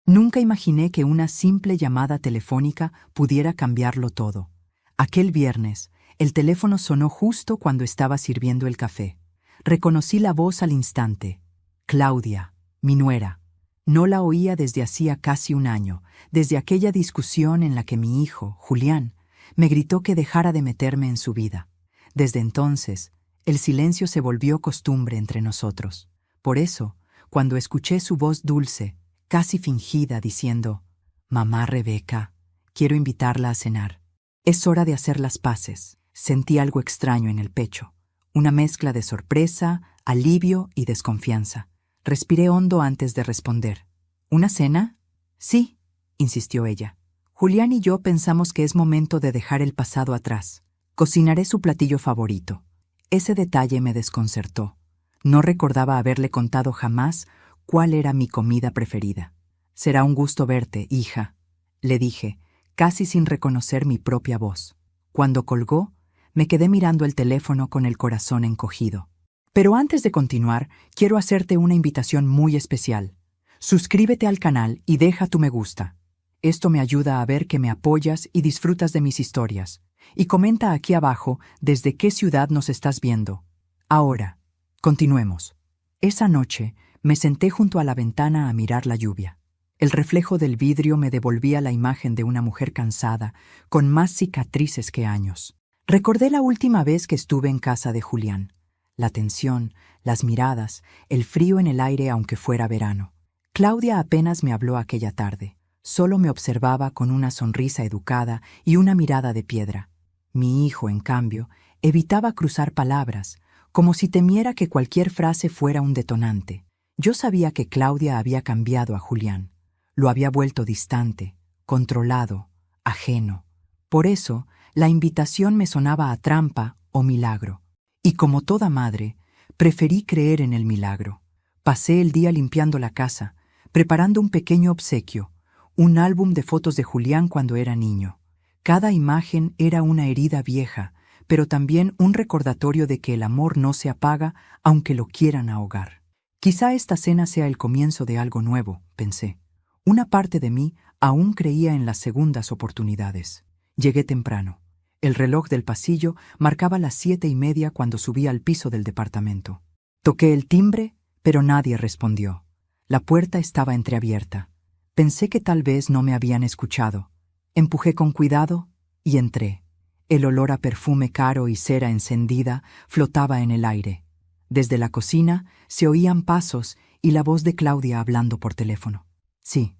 Nunca imaginé que una simple llamada telefónica pudiera cambiarlo todo. Aquel viernes, el teléfono sonó justo cuando estaba sirviendo el café. Reconocí la voz al instante. Claudia, mi nuera. No la oía desde hacía casi un año, desde aquella discusión en la que mi hijo, Julián, me gritó que dejara de meterme en su vida. Desde entonces, el silencio se volvió costumbre entre nosotros. Por eso, cuando escuché su voz dulce, casi fingida, diciendo: «Mamá Rebeca, quiero invitarla a cenar. Es hora de hacer las paces», sentí algo extraño en el pecho, una mezcla de sorpresa, alivio y desconfianza. Respiré hondo antes de responder. «¿Una cena?» «Sí», insistió ella. «Julián y yo pensamos que es momento de dejar el pasado atrás. Cocinaré su platillo favorito». Ese detalle me desconcertó. No recordaba haberle contado jamás cuál era mi comida preferida. «Será un gusto verte, hija», le dije, casi sin reconocer mi propia voz. Cuando colgó, me quedé mirando el teléfono con el corazón encogido. Pero antes de continuar, quiero hacerte una invitación muy especial. Suscríbete al canal y deja tu me gusta. Esto me ayuda a ver que me apoyas y disfrutas de mis historias. Y comenta aquí abajo desde qué ciudad nos estás viendo. Ahora, continuemos. Esa noche, me senté junto a la ventana a mirar la lluvia. El reflejo del vidrio me devolvía la imagen de una mujer cansada, con más cicatrices que años. Recordé la última vez que estuve en casa de Julián. La tensión, las miradas, el frío en el aire aunque fuera verano. Claudia apenas me habló aquella tarde. Solo me observaba con una sonrisa educada y una mirada de piedra. Mi hijo, en cambio, evitaba cruzar palabras, como si temiera que cualquier frase fuera un detonante. Yo sabía que Claudia había cambiado a Julián. Lo había vuelto distante, controlado, ajeno. Por eso, la invitación me sonaba a trampa o milagro. Y como toda madre, preferí creer en el milagro. Pasé el día limpiando la casa, preparando un pequeño obsequio, un álbum de fotos de Julián cuando era niño. Cada imagen era una herida vieja, pero también un recordatorio de que el amor no se apaga aunque lo quieran ahogar. Quizá esta cena sea el comienzo de algo nuevo, pensé. Una parte de mí aún creía en las segundas oportunidades. Llegué temprano. El reloj del pasillo marcaba las 7:30 cuando subí al piso del departamento. Toqué el timbre, pero nadie respondió. La puerta estaba entreabierta. Pensé que tal vez no me habían escuchado. Empujé con cuidado y entré. El olor a perfume caro y cera encendida flotaba en el aire. Desde la cocina se oían pasos y la voz de Claudia hablando por teléfono. Sí,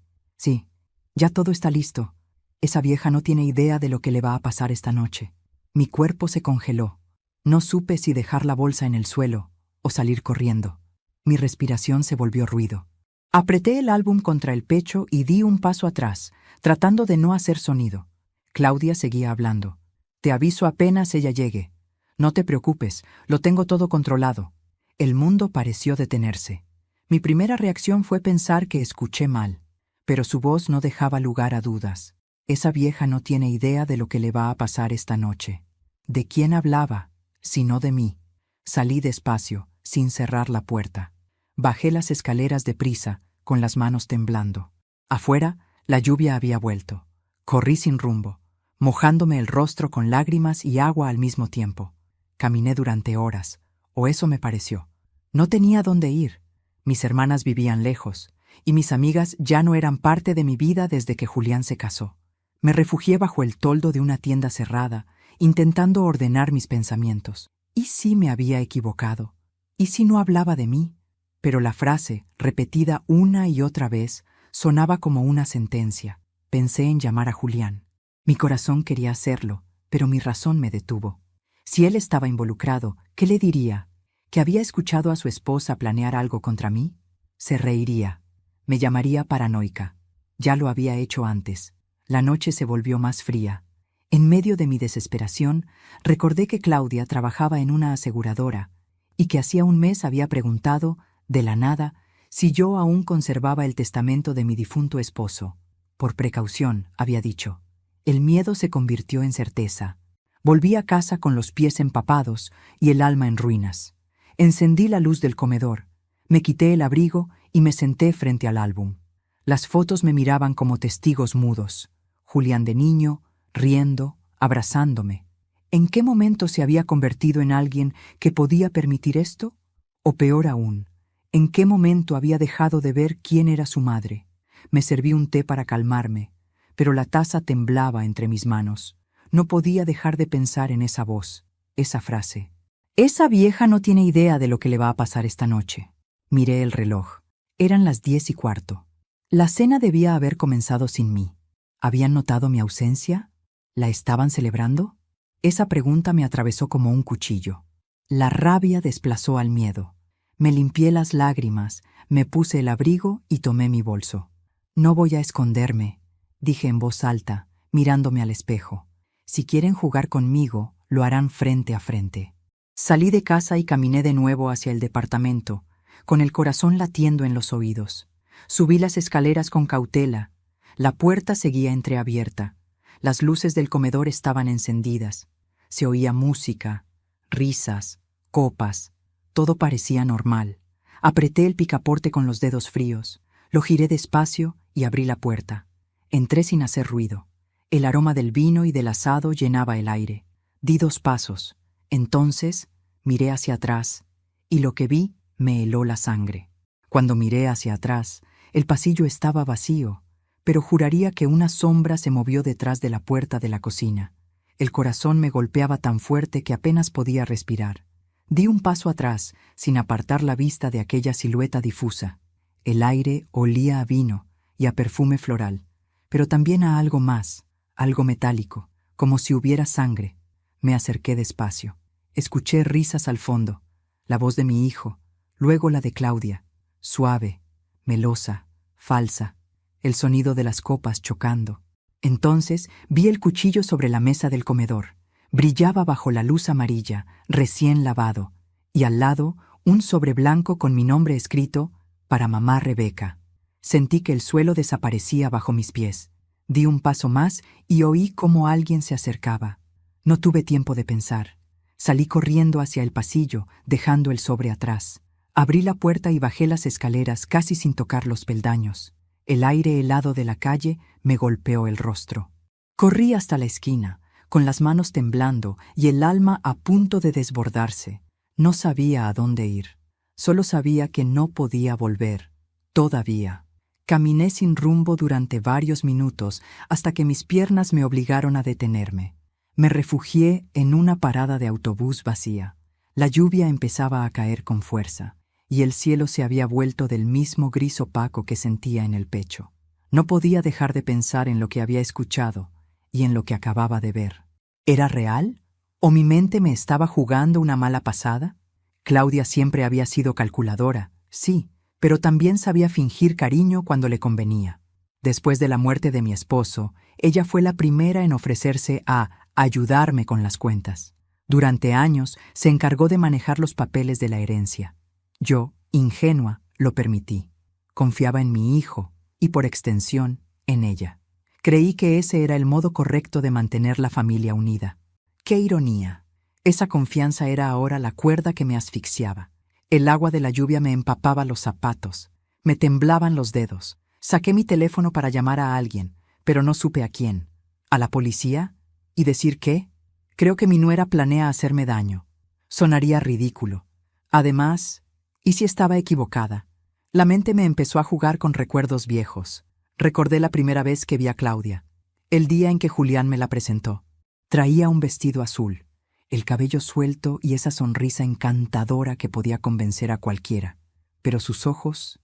ya todo está listo. Esa vieja no tiene idea de lo que le va a pasar esta noche». Mi cuerpo se congeló. No supe si dejar la bolsa en el suelo o salir corriendo. Mi respiración se volvió ruido. Apreté el álbum contra el pecho y di un paso atrás, tratando de no hacer sonido. Claudia seguía hablando. «Te aviso apenas ella llegue. No te preocupes, lo tengo todo controlado». El mundo pareció detenerse. Mi primera reacción fue pensar que escuché mal, pero su voz no dejaba lugar a dudas. Esa vieja no tiene idea de lo que le va a pasar esta noche. ¿De quién hablaba? Sino de mí. Salí despacio, sin cerrar la puerta. Bajé las escaleras deprisa, con las manos temblando. Afuera, la lluvia había vuelto. Corrí sin rumbo, mojándome el rostro con lágrimas y agua al mismo tiempo. Caminé durante horas, o eso me pareció. No tenía dónde ir. Mis hermanas vivían lejos, y mis amigas ya no eran parte de mi vida desde que Julián se casó. Me refugié bajo el toldo de una tienda cerrada, intentando ordenar mis pensamientos. ¿Y si me había equivocado? ¿Y si no hablaba de mí? Pero la frase, repetida una y otra vez, sonaba como una sentencia. Pensé en llamar a Julián. Mi corazón quería hacerlo, pero mi razón me detuvo. Si él estaba involucrado, ¿qué le diría? ¿Que había escuchado a su esposa planear algo contra mí? Se reiría. Me llamaría paranoica. Ya lo había hecho antes. La noche se volvió más fría. En medio de mi desesperación, recordé que Claudia trabajaba en una aseguradora y que hacía un mes había preguntado, de la nada, si yo aún conservaba el testamento de mi difunto esposo. Por precaución, había dicho. El miedo se convirtió en certeza. Volví a casa con los pies empapados y el alma en ruinas. Encendí la luz del comedor, me quité el abrigo y me senté frente al álbum. Las fotos me miraban como testigos mudos. Julián de niño, riendo, abrazándome. ¿En qué momento se había convertido en alguien que podía permitir esto? O peor aún, ¿en qué momento había dejado de ver quién era su madre? Me serví un té para calmarme, pero la taza temblaba entre mis manos. No podía dejar de pensar en esa voz, esa frase. Esa vieja no tiene idea de lo que le va a pasar esta noche. Miré el reloj. Eran las 10:15. La cena debía haber comenzado sin mí. ¿Habían notado mi ausencia? ¿La estaban celebrando? Esa pregunta me atravesó como un cuchillo. La rabia desplazó al miedo. Me limpié las lágrimas, me puse el abrigo y tomé mi bolso. No voy a esconderme, dije en voz alta, mirándome al espejo. Si quieren jugar conmigo, lo harán frente a frente. Salí de casa y caminé de nuevo hacia el departamento, con el corazón latiendo en los oídos. Subí las escaleras con cautela. La puerta seguía entreabierta. Las luces del comedor estaban encendidas. Se oía música, risas, copas. Todo parecía normal. Apreté el picaporte con los dedos fríos. Lo giré despacio y abrí la puerta. Entré sin hacer ruido. El aroma del vino y del asado llenaba el aire. Di 2 pasos. Entonces miré hacia atrás y lo que vi me heló la sangre. Cuando miré hacia atrás, el pasillo estaba vacío, pero juraría que una sombra se movió detrás de la puerta de la cocina. El corazón me golpeaba tan fuerte que apenas podía respirar. Di un paso atrás, sin apartar la vista de aquella silueta difusa. El aire olía a vino y a perfume floral, pero también a algo más, algo metálico, como si hubiera sangre. Me acerqué despacio. Escuché risas al fondo, la voz de mi hijo, luego la de Claudia, suave, melosa, falsa, el sonido de las copas chocando. Entonces vi el cuchillo sobre la mesa del comedor. Brillaba bajo la luz amarilla, recién lavado, y al lado un sobre blanco con mi nombre escrito, para mamá Rebeca. Sentí que el suelo desaparecía bajo mis pies. Di un paso más y oí cómo alguien se acercaba. No tuve tiempo de pensar. Salí corriendo hacia el pasillo, dejando el sobre atrás. Abrí la puerta y bajé las escaleras casi sin tocar los peldaños. El aire helado de la calle me golpeó el rostro. Corrí hasta la esquina, con las manos temblando y el alma a punto de desbordarse. No sabía a dónde ir. Solo sabía que no podía volver. Todavía. Caminé sin rumbo durante varios minutos hasta que mis piernas me obligaron a detenerme. Me refugié en una parada de autobús vacía. La lluvia empezaba a caer con fuerza, y el cielo se había vuelto del mismo gris opaco que sentía en el pecho. No podía dejar de pensar en lo que había escuchado y en lo que acababa de ver. ¿Era real? ¿O mi mente me estaba jugando una mala pasada? Claudia siempre había sido calculadora, sí, pero también sabía fingir cariño cuando le convenía. Después de la muerte de mi esposo, ella fue la primera en ofrecerse a ayudarme con las cuentas. Durante años se encargó de manejar los papeles de la herencia. Yo, ingenua, lo permití. Confiaba en mi hijo y, por extensión, en ella. Creí que ese era el modo correcto de mantener la familia unida. ¡Qué ironía! Esa confianza era ahora la cuerda que me asfixiaba. El agua de la lluvia me empapaba los zapatos. Me temblaban los dedos. Saqué mi teléfono para llamar a alguien, pero no supe a quién. ¿A la policía? ¿Y decir qué? Creo que mi nuera planea hacerme daño. Sonaría ridículo. Además, ¿y si estaba equivocada? La mente me empezó a jugar con recuerdos viejos. Recordé la primera vez que vi a Claudia, el día en que Julián me la presentó. Traía un vestido azul, el cabello suelto y esa sonrisa encantadora que podía convencer a cualquiera. Pero sus ojos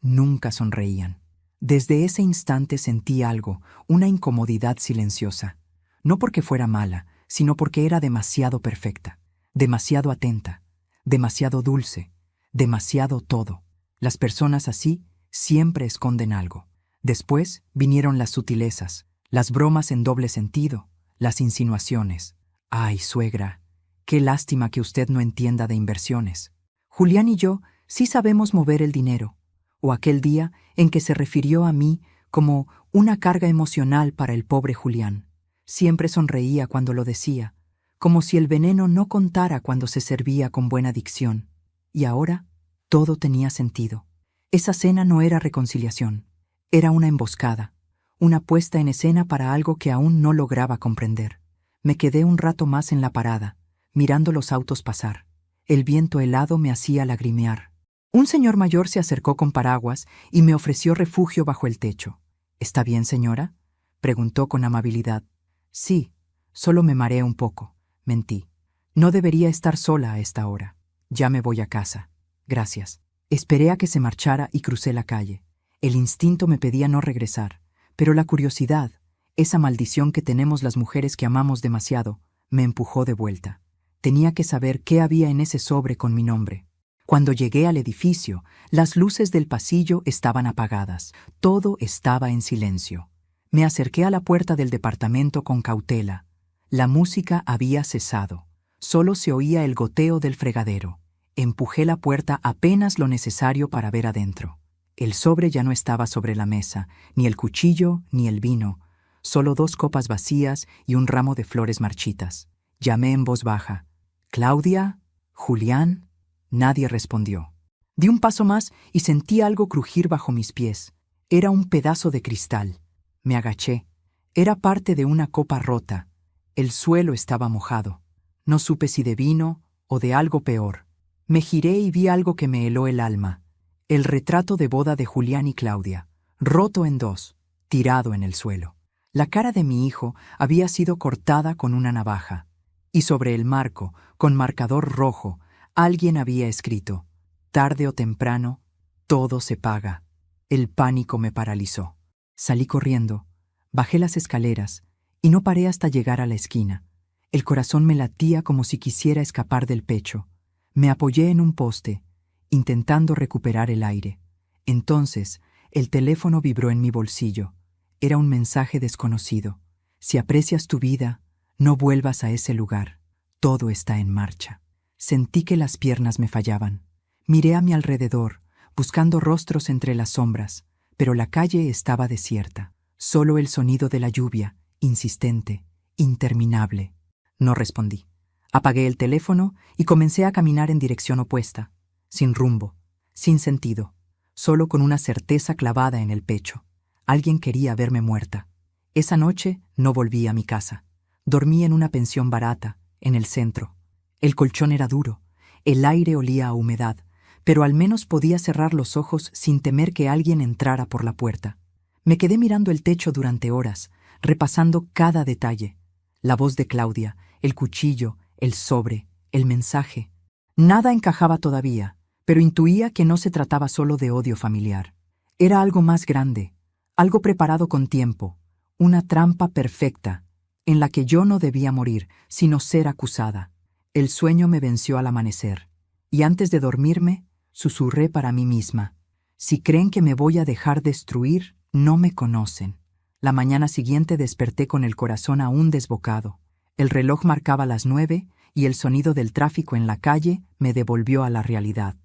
nunca sonreían. Desde ese instante sentí algo, una incomodidad silenciosa. No porque fuera mala, sino porque era demasiado perfecta, demasiado atenta, demasiado dulce, demasiado todo. Las personas así siempre esconden algo. Después vinieron las sutilezas, las bromas en doble sentido, las insinuaciones. «Ay, suegra, qué lástima que usted no entienda de inversiones. Julián y yo sí sabemos mover el dinero». O aquel día en que se refirió a mí como una carga emocional para el pobre Julián. Siempre sonreía cuando lo decía, como si el veneno no contara cuando se servía con buena dicción. Y ahora todo tenía sentido. Esa cena no era reconciliación, Era una emboscada, una puesta en escena para algo que aún no lograba comprender. Me quedé un rato más en la parada, mirando los autos pasar. El viento helado me hacía lagrimear. Un señor mayor se acercó con paraguas y me ofreció refugio bajo el techo. ¿Está bien, señora?, preguntó con amabilidad. Sí, solo me mareé un poco, mentí. No debería estar sola a esta hora. Ya me voy a casa. Gracias. Esperé a que se marchara y crucé la calle. El instinto me pedía no regresar, pero la curiosidad, esa maldición que tenemos las mujeres que amamos demasiado, me empujó de vuelta. Tenía que saber qué había en ese sobre con mi nombre. Cuando llegué al edificio, las luces del pasillo estaban apagadas. Todo estaba en silencio. Me acerqué a la puerta del departamento con cautela. La música había cesado. Solo se oía el goteo del fregadero. Empujé la puerta apenas lo necesario para ver adentro. El sobre ya no estaba sobre la mesa, ni el cuchillo ni el vino, solo 2 copas vacías y un ramo de flores marchitas. Llamé en voz baja. ¿Claudia? ¿Julián? Nadie respondió. Di un paso más y sentí algo crujir bajo mis pies. Era un pedazo de cristal. Me agaché. Era parte de una copa rota. El suelo estaba mojado. No supe si de vino o de algo peor. Me giré y vi algo que me heló el alma. El retrato de boda de Julián y Claudia, roto en 2, tirado en el suelo. La cara de mi hijo había sido cortada con una navaja. Y sobre el marco, con marcador rojo, alguien había escrito: tarde o temprano, todo se paga. El pánico me paralizó. Salí corriendo, bajé las escaleras y no paré hasta llegar a la esquina. El corazón me latía como si quisiera escapar del pecho. Me apoyé en un poste, intentando recuperar el aire. Entonces, el teléfono vibró en mi bolsillo. Era un mensaje desconocido. Si aprecias tu vida, no vuelvas a ese lugar. Todo está en marcha. Sentí que las piernas me fallaban. Miré a mi alrededor, buscando rostros entre las sombras, pero la calle estaba desierta. Solo el sonido de la lluvia, insistente, interminable. No respondí. Apagué el teléfono y comencé a caminar en dirección opuesta, sin rumbo, sin sentido, solo con una certeza clavada en el pecho. Alguien quería verme muerta. Esa noche no volví a mi casa. Dormí en una pensión barata, en el centro. El colchón era duro, el aire olía a humedad, pero al menos podía cerrar los ojos sin temer que alguien entrara por la puerta. Me quedé mirando el techo durante horas, repasando cada detalle. La voz de Claudia, el cuchillo, el sobre, el mensaje. Nada encajaba todavía, pero intuía que no se trataba solo de odio familiar. Era algo más grande, algo preparado con tiempo, una trampa perfecta, en la que yo no debía morir, sino ser acusada. El sueño me venció al amanecer, y antes de dormirme, susurré para mí misma: si creen que me voy a dejar destruir, no me conocen. La mañana siguiente desperté con el corazón aún desbocado. El reloj marcaba las 9 y el sonido del tráfico en la calle me devolvió a la realidad.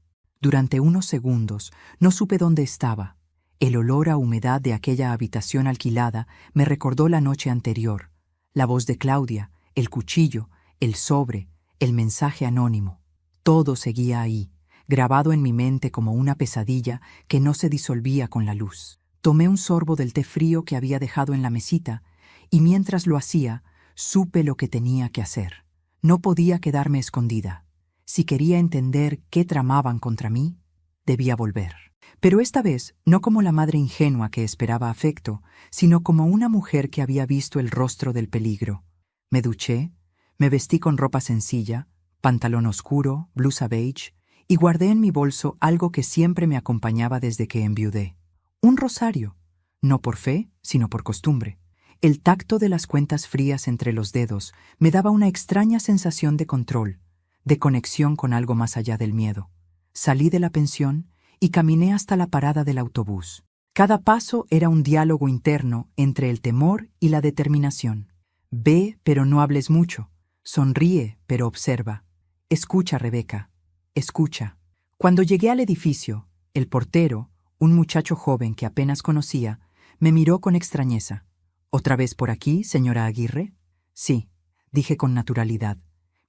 Durante unos segundos no supe dónde estaba. El olor a humedad de aquella habitación alquilada me recordó la noche anterior. La voz de Claudia, el cuchillo, el sobre, el mensaje anónimo. Todo seguía ahí, grabado en mi mente como una pesadilla que no se disolvía con la luz. Tomé un sorbo del té frío que había dejado en la mesita y mientras lo hacía, supe lo que tenía que hacer. No podía quedarme escondida. Si quería entender qué tramaban contra mí, debía volver. Pero esta vez no como la madre ingenua que esperaba afecto, sino como una mujer que había visto el rostro del peligro. Me duché, me vestí con ropa sencilla, pantalón oscuro, blusa beige, y guardé en mi bolso algo que siempre me acompañaba desde que enviudé. Un rosario, no por fe, sino por costumbre. El tacto de las cuentas frías entre los dedos me daba una extraña sensación de control, de conexión con algo más allá del miedo. Salí de la pensión y caminé hasta la parada del autobús. Cada paso era un diálogo interno entre el temor y la determinación. Ve, pero no hables mucho. Sonríe, pero observa. Escucha, Rebeca. Escucha. Cuando llegué al edificio, el portero, un muchacho joven que apenas conocía, me miró con extrañeza. ¿Otra vez por aquí, señora Aguirre? Sí, dije con naturalidad.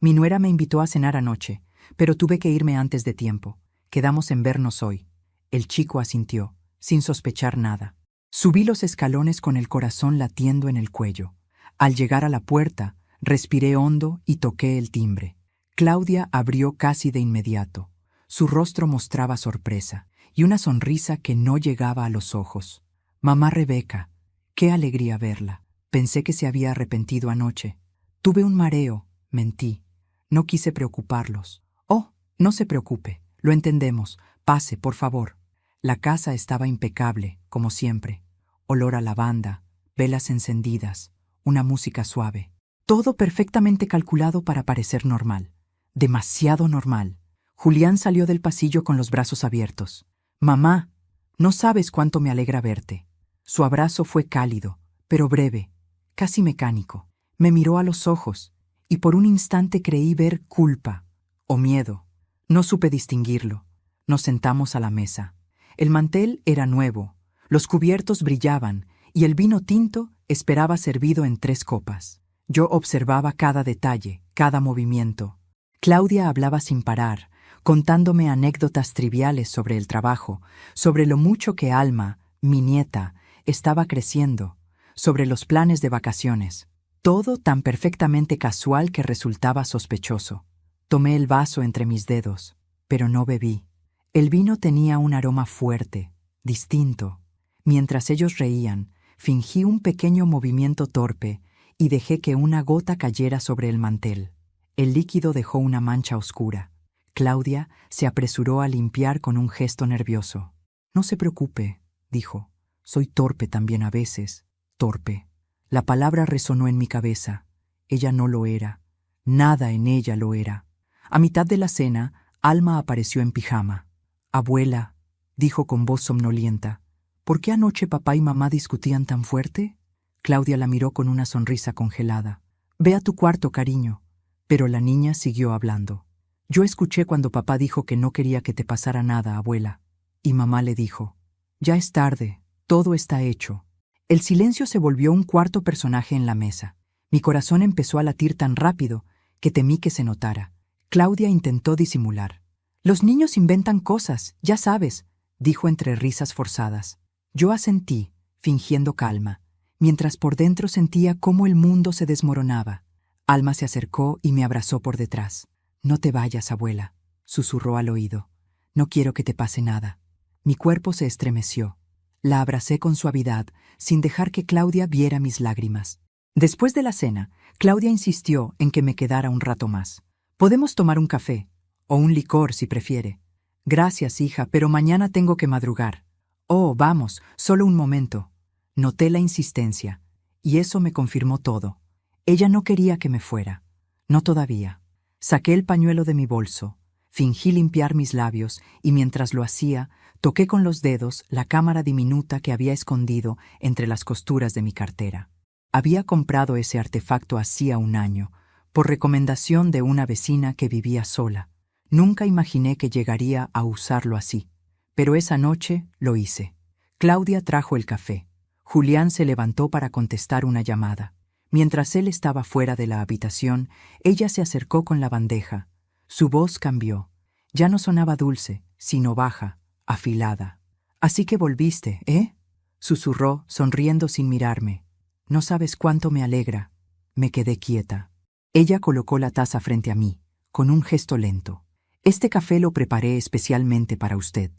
Mi nuera me invitó a cenar anoche, pero tuve que irme antes de tiempo. Quedamos en vernos hoy. El chico asintió, sin sospechar nada. Subí los escalones con el corazón latiendo en el cuello. Al llegar a la puerta, respiré hondo y toqué el timbre. Claudia abrió casi de inmediato. Su rostro mostraba sorpresa y una sonrisa que no llegaba a los ojos. Mamá Rebeca, qué alegría verla. Pensé que se había arrepentido anoche. Tuve un mareo, mentí. No quise preocuparlos. Oh, no se preocupe, lo entendemos. Pase, por favor. La casa estaba impecable, como siempre. Olor a lavanda, velas encendidas, una música suave. Todo perfectamente calculado para parecer normal. Demasiado normal. Julián salió del pasillo con los brazos abiertos. Mamá, no sabes cuánto me alegra verte. Su abrazo fue cálido, pero breve, casi mecánico. Me miró a los ojos, y por un instante creí ver culpa o miedo. No supe distinguirlo. Nos sentamos a la mesa. El mantel era nuevo, los cubiertos brillaban, y el vino tinto esperaba servido en 3 copas. Yo observaba cada detalle, cada movimiento. Claudia hablaba sin parar, contándome anécdotas triviales sobre el trabajo, sobre lo mucho que Alma, mi nieta, estaba creciendo, sobre los planes de vacaciones. Todo tan perfectamente casual que resultaba sospechoso. Tomé el vaso entre mis dedos, pero no bebí. El vino tenía un aroma fuerte, distinto. Mientras ellos reían, fingí un pequeño movimiento torpe y dejé que una gota cayera sobre el mantel. El líquido dejó una mancha oscura. Claudia se apresuró a limpiar con un gesto nervioso. No se preocupe, dijo. Soy torpe también a veces. Torpe. La palabra resonó en mi cabeza. Ella no lo era. Nada en ella lo era. A mitad de la cena, Alma apareció en pijama. Abuela, dijo con voz somnolienta, ¿por qué anoche papá y mamá discutían tan fuerte? Claudia la miró con una sonrisa congelada. Ve a tu cuarto, cariño. Pero la niña siguió hablando. Yo escuché cuando papá dijo que no quería que te pasara nada, abuela. Y mamá le dijo, ya es tarde, todo está hecho. El silencio se volvió un cuarto personaje en la mesa. Mi corazón empezó a latir tan rápido que temí que se notara. Claudia intentó disimular. Los niños inventan cosas, ya sabes, dijo entre risas forzadas. Yo asentí, fingiendo calma, mientras por dentro sentía cómo el mundo se desmoronaba. Alma se acercó y me abrazó por detrás. No te vayas, abuela, susurró al oído. No quiero que te pase nada. Mi cuerpo se estremeció. La abracé con suavidad, sin dejar que Claudia viera mis lágrimas. Después de la cena, Claudia insistió en que me quedara un rato más. Podemos tomar un café, o un licor si prefiere. Gracias, hija, pero mañana tengo que madrugar. Oh, vamos, solo un momento. Noté la insistencia, y eso me confirmó todo. Ella no quería que me fuera. No todavía. Saqué el pañuelo de mi bolso, fingí limpiar mis labios, y mientras lo hacía, toqué con los dedos la cámara diminuta que había escondido entre las costuras de mi cartera. Había comprado ese artefacto hacía un año, por recomendación de una vecina que vivía sola. Nunca imaginé que llegaría a usarlo así, pero esa noche lo hice. Claudia trajo el café. Julián se levantó para contestar una llamada. Mientras él estaba fuera de la habitación, ella se acercó con la bandeja. Su voz cambió. Ya no sonaba dulce, sino baja, afilada. «Así que volviste, ¿eh?», susurró, sonriendo sin mirarme. «No sabes cuánto me alegra». Me quedé quieta. Ella colocó la taza frente a mí, con un gesto lento. «Este café lo preparé especialmente para usted.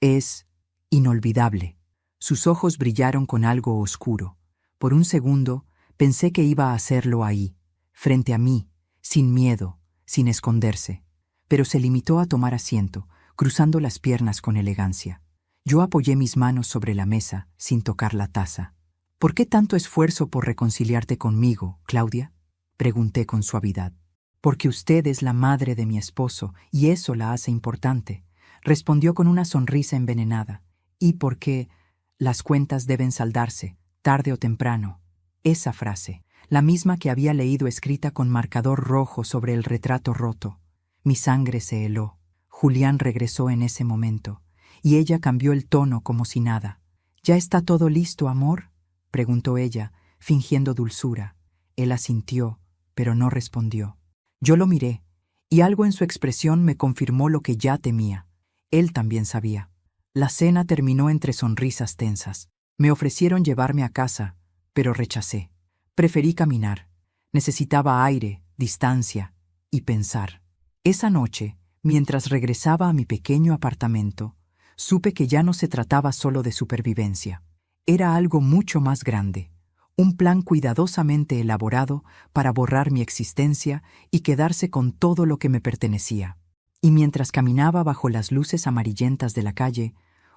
Es inolvidable». Sus ojos brillaron con algo oscuro. Por un segundo, pensé que iba a hacerlo ahí, frente a mí, sin miedo, sin esconderse. Pero se limitó a tomar asiento, cruzando las piernas con elegancia. Yo apoyé mis manos sobre la mesa, sin tocar la taza. «¿Por qué tanto esfuerzo por reconciliarte conmigo, Claudia?», pregunté con suavidad. «Porque usted es la madre de mi esposo, y eso la hace importante», respondió con una sonrisa envenenada. «Y porque las cuentas deben saldarse, tarde o temprano». Esa frase, la misma que había leído escrita con marcador rojo sobre el retrato roto. Mi sangre se heló. Julián regresó en ese momento, y ella cambió el tono como si nada. «¿Ya está todo listo, amor?», preguntó ella, fingiendo dulzura. Él asintió, pero no respondió. Yo lo miré, y algo en su expresión me confirmó lo que ya temía. Él también sabía. La cena terminó entre sonrisas tensas. Me ofrecieron llevarme a casa, pero rechacé. Preferí caminar. Necesitaba aire, distancia y pensar. Esa noche, mientras regresaba a mi pequeño apartamento, supe que ya no se trataba solo de supervivencia. Era algo mucho más grande, un plan cuidadosamente elaborado para borrar mi existencia y quedarse con todo lo que me pertenecía. Y mientras caminaba bajo las luces amarillentas de la calle,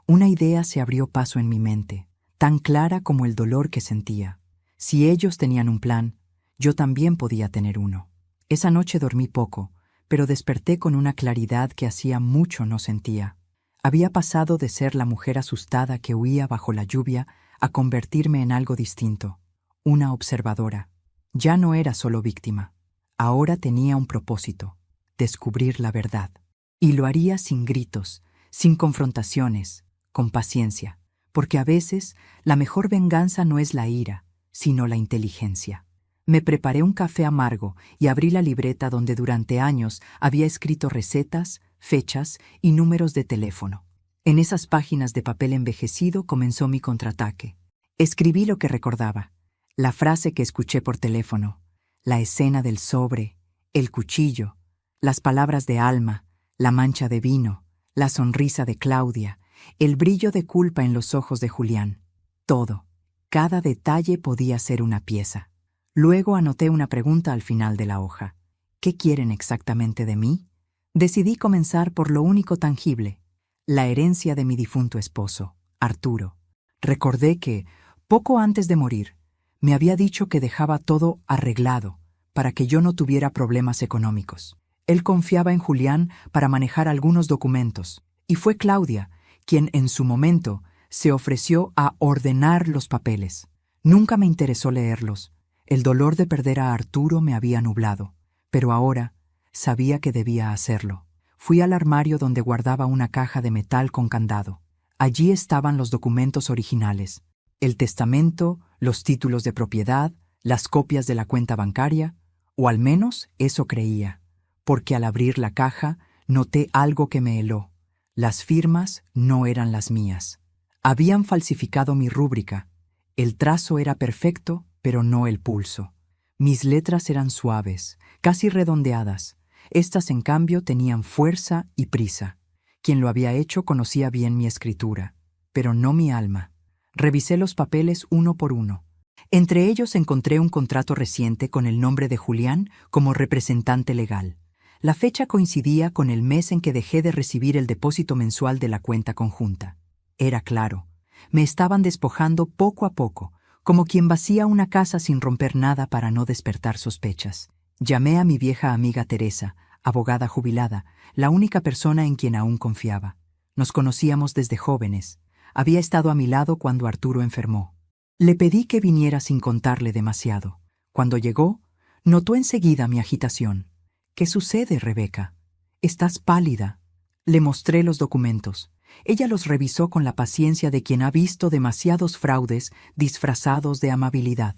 una idea se abrió paso en mi mente, tan clara como el dolor que sentía. Si ellos tenían un plan, yo también podía tener uno. Esa noche dormí poco, pero desperté con una claridad que hacía mucho no sentía. Había pasado de ser la mujer asustada que huía bajo la lluvia a convertirme en algo distinto, una observadora. Ya no era solo víctima. Ahora tenía un propósito: descubrir la verdad. Y lo haría sin gritos, sin confrontaciones, con paciencia, porque a veces la mejor venganza no es la ira, sino la inteligencia. Me preparé un café amargo y abrí la libreta donde durante años había escrito recetas, fechas y números de teléfono. En esas páginas de papel envejecido comenzó mi contraataque. Escribí lo que recordaba, la frase que escuché por teléfono, la escena del sobre, el cuchillo, las palabras de Alma, la mancha de vino, la sonrisa de Claudia, el brillo de culpa en los ojos de Julián. Todo, cada detalle podía ser una pieza. Luego anoté una pregunta al final de la hoja. ¿Qué quieren exactamente de mí? Decidí comenzar por lo único tangible, la herencia de mi difunto esposo, Arturo. Recordé que, poco antes de morir, me había dicho que dejaba todo arreglado para que yo no tuviera problemas económicos. Él confiaba en Julián para manejar algunos documentos, y fue Claudia quien en su momento se ofreció a ordenar los papeles. Nunca me interesó leerlos. El dolor de perder a Arturo me había nublado, pero ahora sabía que debía hacerlo. Fui al armario donde guardaba una caja de metal con candado. Allí estaban los documentos originales, el testamento, los títulos de propiedad, las copias de la cuenta bancaria, o al menos eso creía, porque al abrir la caja noté algo que me heló. Las firmas no eran las mías. Habían falsificado mi rúbrica. El trazo era perfecto, pero no el pulso. Mis letras eran suaves, casi redondeadas. Estas, en cambio, tenían fuerza y prisa. Quien lo había hecho conocía bien mi escritura, pero no mi alma. Revisé los papeles uno por uno. Entre ellos encontré un contrato reciente con el nombre de Julián como representante legal. La fecha coincidía con el mes en que dejé de recibir el depósito mensual de la cuenta conjunta. Era claro, me estaban despojando poco a poco, como quien vacía una casa sin romper nada para no despertar sospechas. Llamé a mi vieja amiga Teresa, abogada jubilada, la única persona en quien aún confiaba. Nos conocíamos desde jóvenes. Había estado a mi lado cuando Arturo enfermó. Le pedí que viniera sin contarle demasiado. Cuando llegó, notó enseguida mi agitación. «¿Qué sucede, Rebeca? Estás pálida». Le mostré los documentos. Ella los revisó con la paciencia de quien ha visto demasiados fraudes disfrazados de amabilidad.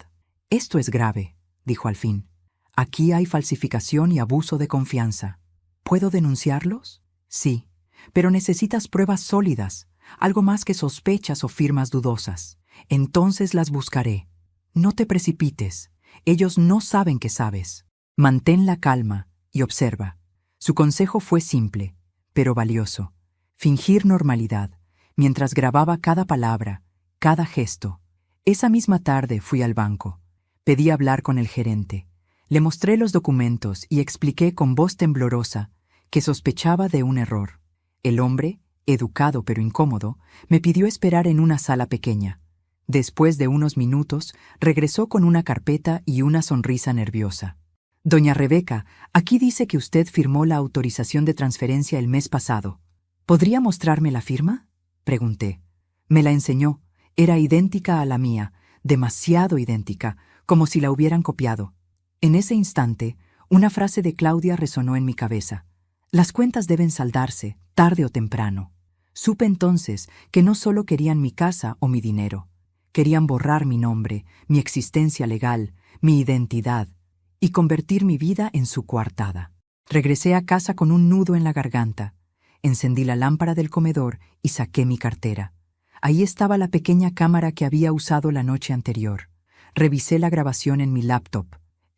«Esto es grave», dijo al fin. «Aquí hay falsificación y abuso de confianza. ¿Puedo denunciarlos?» «Sí, pero necesitas pruebas sólidas, algo más que sospechas o firmas dudosas. Entonces las buscaré. No te precipites. Ellos no saben que sabes. Mantén la calma y observa». Su consejo fue simple, pero valioso. Fingir normalidad, mientras grababa cada palabra, cada gesto. Esa misma tarde fui al banco. Pedí hablar con el gerente. Le mostré los documentos y expliqué con voz temblorosa que sospechaba de un error. El hombre, educado pero incómodo, me pidió esperar en una sala pequeña. Después de unos minutos, regresó con una carpeta y una sonrisa nerviosa. «Doña Rebeca, aquí dice que usted firmó la autorización de transferencia el mes pasado. ¿Podría mostrarme la firma?», pregunté. Me la enseñó. Era idéntica a la mía, demasiado idéntica, como si la hubieran copiado. En ese instante, una frase de Claudia resonó en mi cabeza. «Las cuentas deben saldarse, tarde o temprano». Supe entonces que no solo querían mi casa o mi dinero. Querían borrar mi nombre, mi existencia legal, mi identidad, y convertir mi vida en su coartada. Regresé a casa con un nudo en la garganta. Encendí la lámpara del comedor y saqué mi cartera. Ahí estaba la pequeña cámara que había usado la noche anterior. Revisé la grabación en mi laptop.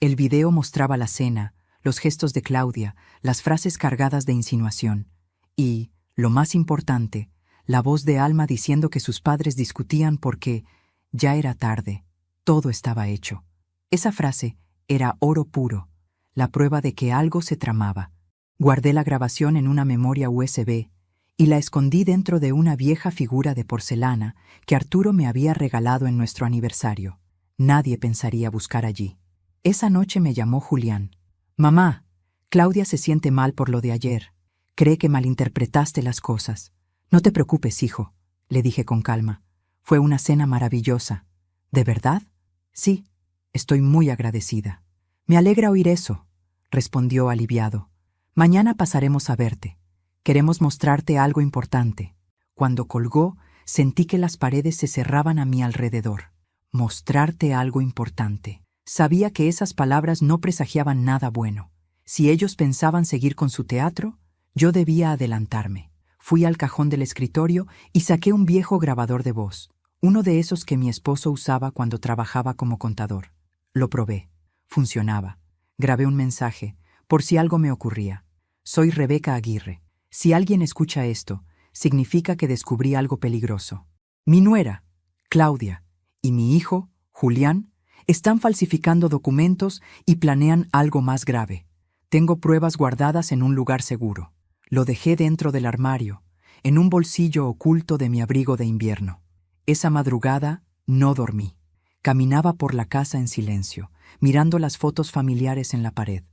El video mostraba la cena, los gestos de Claudia, las frases cargadas de insinuación. Y, lo más importante, la voz de Alma diciendo que sus padres discutían porque ya era tarde, todo estaba hecho. Esa frase era oro puro, la prueba de que algo se tramaba. Guardé la grabación en una memoria USB y la escondí dentro de una vieja figura de porcelana que Arturo me había regalado en nuestro aniversario. Nadie pensaría buscar allí. Esa noche me llamó Julián. «Mamá, Claudia se siente mal por lo de ayer. Cree que malinterpretaste las cosas. No te preocupes, hijo», le dije con calma. «Fue una cena maravillosa». «¿De verdad?» «Sí, estoy muy agradecida». «Me alegra oír eso», respondió aliviado. «Mañana pasaremos a verte. Queremos mostrarte algo importante». Cuando colgó, sentí que las paredes se cerraban a mi alrededor. Mostrarte algo importante. Sabía que esas palabras no presagiaban nada bueno. Si ellos pensaban seguir con su teatro, yo debía adelantarme. Fui al cajón del escritorio y saqué un viejo grabador de voz, uno de esos que mi esposo usaba cuando trabajaba como contador. Lo probé. Funcionaba. Grabé un mensaje, por si algo me ocurría. «Soy Rebeca Aguirre. Si alguien escucha esto, significa que descubrí algo peligroso. Mi nuera, Claudia, y mi hijo, Julián, están falsificando documentos y planean algo más grave. Tengo pruebas guardadas en un lugar seguro. Lo dejé dentro del armario, en un bolsillo oculto de mi abrigo de invierno. Esa madrugada no dormí. Caminaba por la casa en silencio, mirando las fotos familiares en la pared.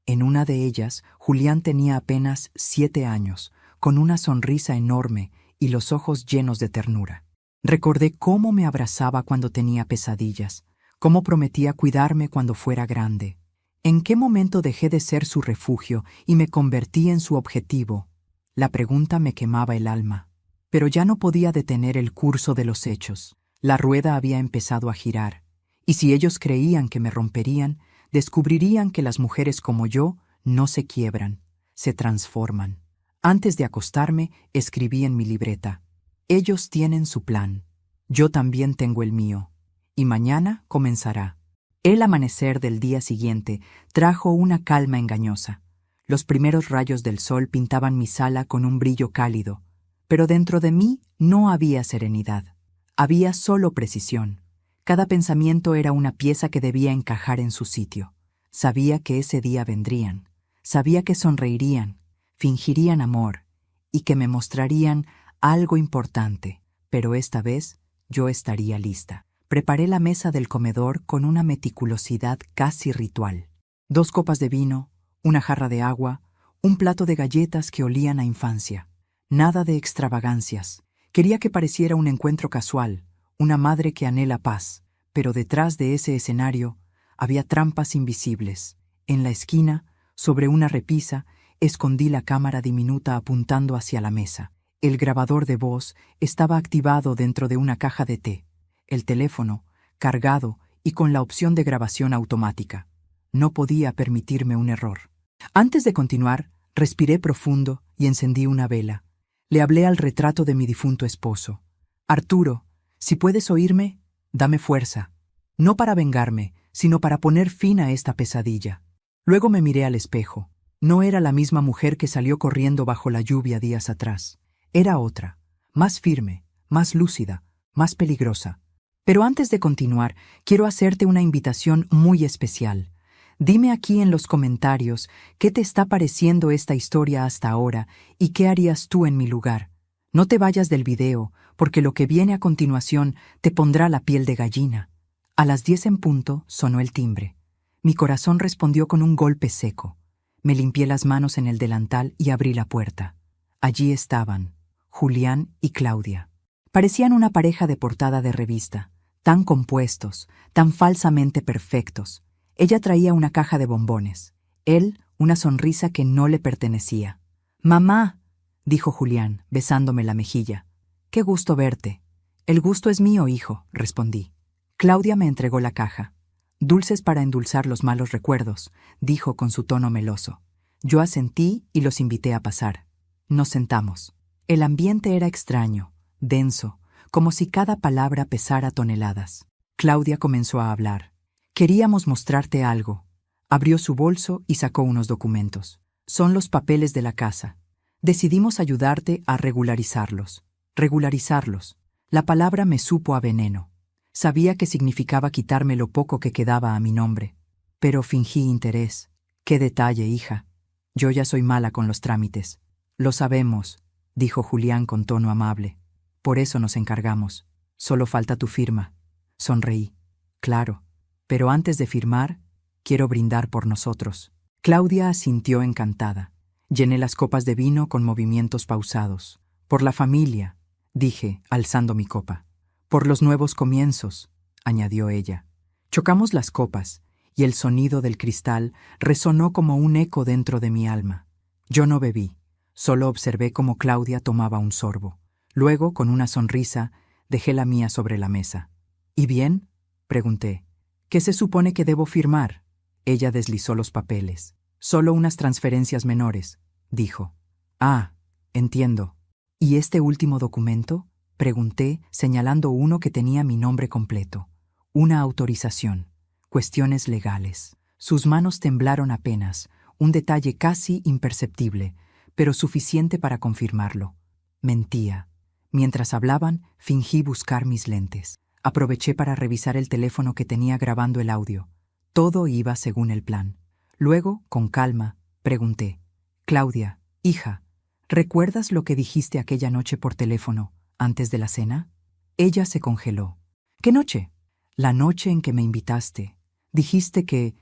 En una de ellas, Julián tenía apenas 7 años, con una sonrisa enorme y los ojos llenos de ternura. Recordé cómo me abrazaba cuando tenía pesadillas, cómo prometía cuidarme cuando fuera grande. ¿En qué momento dejé de ser su refugio y me convertí en su objetivo? La pregunta me quemaba el alma. Pero ya no podía detener el curso de los hechos. La rueda había empezado a girar, y si ellos creían que me romperían, descubrirían que las mujeres como yo no se quiebran, se transforman. Antes de acostarme, escribí en mi libreta: «Ellos tienen su plan. Yo también tengo el mío. Y mañana comenzará». El amanecer del día siguiente trajo una calma engañosa. Los primeros rayos del sol pintaban mi sala con un brillo cálido, pero dentro de mí no había serenidad. Había solo precisión. Cada pensamiento era una pieza que debía encajar en su sitio. Sabía que ese día vendrían. Sabía que sonreirían, fingirían amor y que me mostrarían algo importante, pero esta vez yo estaría lista. Preparé la mesa del comedor con una meticulosidad casi ritual. 2 copas de vino, una jarra de agua, un plato de galletas que olían a infancia. Nada de extravagancias. Quería que pareciera un encuentro casual, una madre que anhela paz, pero detrás de ese escenario había trampas invisibles. En la esquina, sobre una repisa, escondí la cámara diminuta apuntando hacia la mesa. El grabador de voz estaba activado dentro de una caja de té. El teléfono, cargado y con la opción de grabación automática. No podía permitirme un error. Antes de continuar, respiré profundo y encendí una vela. Le hablé al retrato de mi difunto esposo. «Arturo, si puedes oírme, dame fuerza. No para vengarme, sino para poner fin a esta pesadilla». Luego me miré al espejo. No era la misma mujer que salió corriendo bajo la lluvia días atrás. Era otra, más firme, más lúcida, más peligrosa. Pero antes de continuar, quiero hacerte una invitación muy especial. Dime aquí en los comentarios qué te está pareciendo esta historia hasta ahora y qué harías tú en mi lugar. No te vayas del video, porque lo que viene a continuación te pondrá la piel de gallina. A las 10 en punto sonó el timbre. Mi corazón respondió con un golpe seco. Me limpié las manos en el delantal y abrí la puerta. Allí estaban, Julián y Claudia. Parecían una pareja de portada de revista, tan compuestos, tan falsamente perfectos. Ella traía una caja de bombones, él una sonrisa que no le pertenecía. «Mamá», dijo Julián, besándome la mejilla. «Qué gusto verte». «El gusto es mío, hijo», respondí. Claudia me entregó la caja. «Dulces para endulzar los malos recuerdos», dijo con su tono meloso. Yo asentí y los invité a pasar. Nos sentamos. El ambiente era extraño, denso, como si cada palabra pesara toneladas. Claudia comenzó a hablar. Queríamos mostrarte algo. Abrió su bolso y sacó unos documentos. Son los papeles de la casa. Decidimos ayudarte a regularizarlos. Regularizarlos. La palabra me supo a veneno. Sabía que significaba quitarme lo poco que quedaba a mi nombre. Pero fingí interés. ¡Qué detalle, hija! Yo ya soy mala con los trámites. Lo sabemos, dijo Julián con tono amable. Por eso nos encargamos. Solo falta tu firma. Sonreí. Claro. Pero antes de firmar, quiero brindar por nosotros. Claudia asintió encantada. Llené las copas de vino con movimientos pausados. Por la familia, dije, alzando mi copa. Por los nuevos comienzos, añadió ella. Chocamos las copas, y el sonido del cristal resonó como un eco dentro de mi alma. Yo no bebí, solo observé cómo Claudia tomaba un sorbo. Luego, con una sonrisa, dejé la mía sobre la mesa. ¿Y bien?, pregunté. ¿Qué se supone que debo firmar? Ella deslizó los papeles. Solo unas transferencias menores, dijo. Ah, entiendo. ¿Y este último documento? Pregunté, señalando uno que tenía mi nombre completo. Una autorización. Cuestiones legales. Sus manos temblaron apenas, un detalle casi imperceptible, pero suficiente para confirmarlo. Mentía. Mientras hablaban, fingí buscar mis lentes. Aproveché para revisar el teléfono que tenía grabando el audio. Todo iba según el plan. Luego, con calma, pregunté. Claudia, hija, ¿recuerdas lo que dijiste aquella noche por teléfono, antes de la cena? Ella se congeló. ¿Qué noche? La noche en que me invitaste. Dijiste que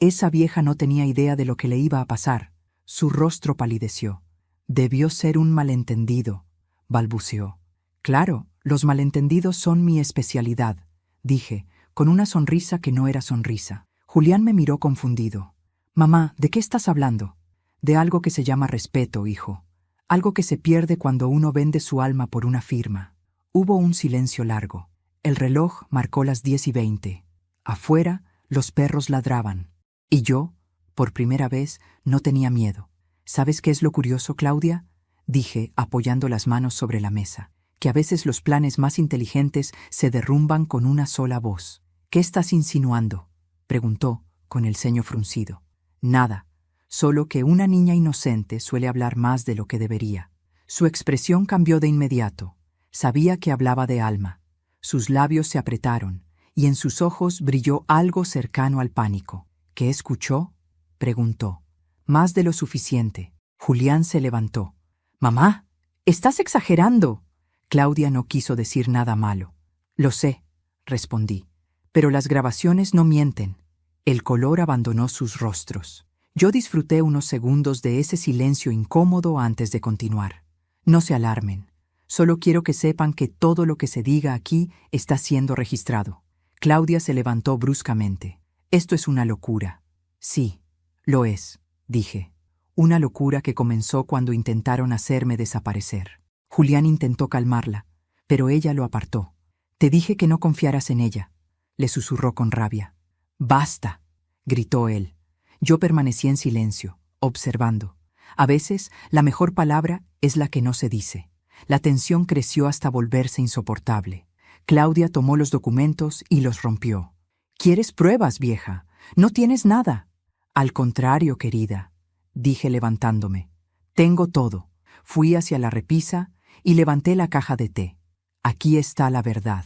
esa vieja no tenía idea de lo que le iba a pasar. Su rostro palideció. Debió ser un malentendido, balbuceó. Claro, los malentendidos son mi especialidad, dije, con una sonrisa que no era sonrisa. Julián me miró confundido. Mamá, ¿de qué estás hablando? De algo que se llama respeto, hijo. Algo que se pierde cuando uno vende su alma por una firma. Hubo un silencio largo. El reloj marcó las 10:20. Afuera, los perros ladraban. Y yo, por primera vez, no tenía miedo. ¿Sabes qué es lo curioso, Claudia? Dije, apoyando las manos sobre la mesa. Que a veces los planes más inteligentes se derrumban con una sola voz. ¿Qué estás insinuando?, preguntó, con el ceño fruncido. Nada, solo que una niña inocente suele hablar más de lo que debería. Su expresión cambió de inmediato. Sabía que hablaba de Alma. Sus labios se apretaron, y en sus ojos brilló algo cercano al pánico. ¿Qué escuchó?, preguntó. Más de lo suficiente. Julián se levantó. «Mamá, estás exagerando». Claudia no quiso decir nada malo. «Lo sé», respondí, «pero las grabaciones no mienten». El color abandonó sus rostros. Yo disfruté unos segundos de ese silencio incómodo antes de continuar. «No se alarmen. Solo quiero que sepan que todo lo que se diga aquí está siendo registrado». Claudia se levantó bruscamente. «Esto es una locura». «Sí, lo es», dije. «Una locura que comenzó cuando intentaron hacerme desaparecer». Julián intentó calmarla, pero ella lo apartó. «Te dije que no confiaras en ella», le susurró con rabia. «Basta», gritó él. Yo permanecí en silencio, observando. A veces, la mejor palabra es la que no se dice. La tensión creció hasta volverse insoportable. Claudia tomó los documentos y los rompió. «¿Quieres pruebas, vieja? No tienes nada». «Al contrario, querida», dije levantándome. «Tengo todo». Fui hacia la repisa y levanté la caja de té. «Aquí está la verdad»,